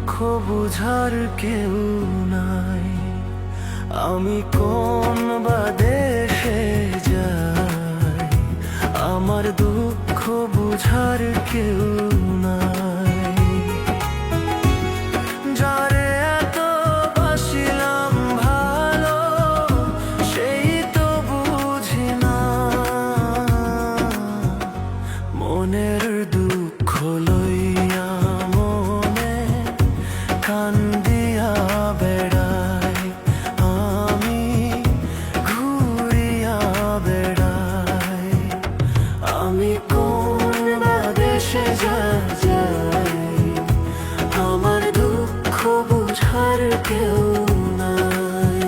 দুঃখ বুঝার কেউ নাই। আমি কোন বা দেশে যাই, আমার দুঃখ বুঝার কেউ নাই। যারে এত বাসিলাম ভালো, সেই তো বুঝি না মনের দুঃখ লইয়া মনে কান্দিয়া বেড়াই। আমি ঘুরিয়া বেড়াই। আমি কোন বা দেশে যাই, আমার দুঃখ বুঝার কেউ নাই।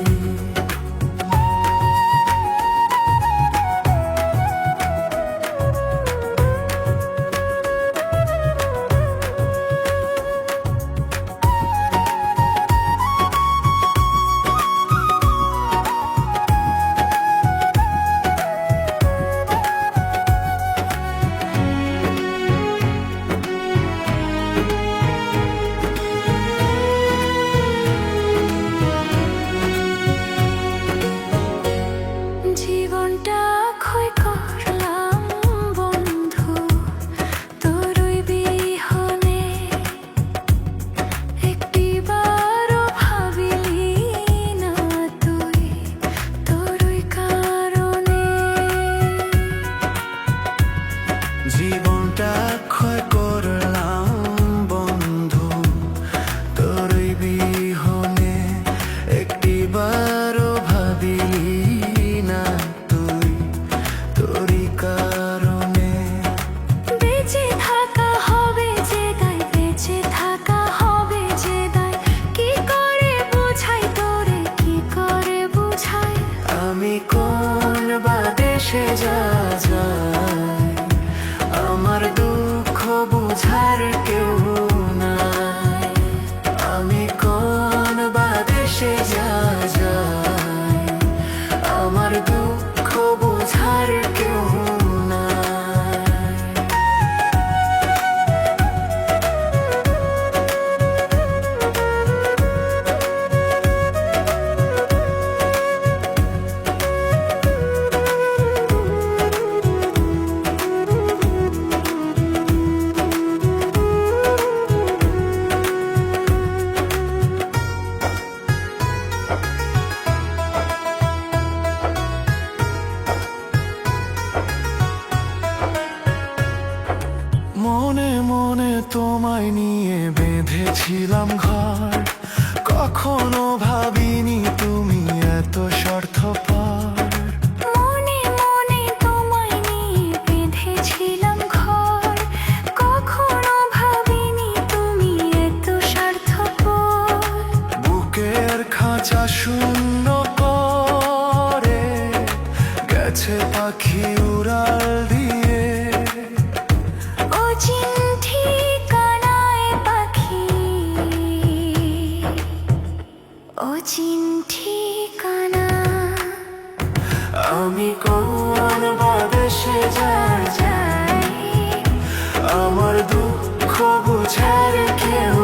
জীবনটা ক্ষয় করলাম বন্ধু তোরই বিহনে, একটিবারও ভাবিলি না তুই তোরই কারণে। জীবনটা ক্ষয় করলাম বন্ধু তোরই বিহনে, একটিবারও ভাবিলি না তুই তোরই কারণে। বেঁচে থাকা হবে যে দায়, বেঁচে থাকা হবে যে দায়, কি করে বুঝাই তোরে, কি করে বুঝাই। আমি কোন বা দেশে যাই, আমার দুঃখ বুঝার কেউ নাই। আমি কোন বা দেশে যাই, আমার দুঃখ বুঝার কেউ নাই। মনে মনে তোমায় নিয়ে বেঁধেছিলাম ঘর, কখনো ভাবিনি তুমি এত স্বার্থপর। মনে মনে তোমায় নিয়ে বেঁধেছিলাম ঘর, কখনো ভাবিনি তুমি এত স্বার্থপর। বুকের খাঁচা শূন্য করে গেছে পাখি উড়াল দিয়ে। অচিন ঠিকানায় পাখি, অচিন ঠিকানা। আমি কোন বা দেশে যাই, যাই আমার দুঃখ বুঝার কেউ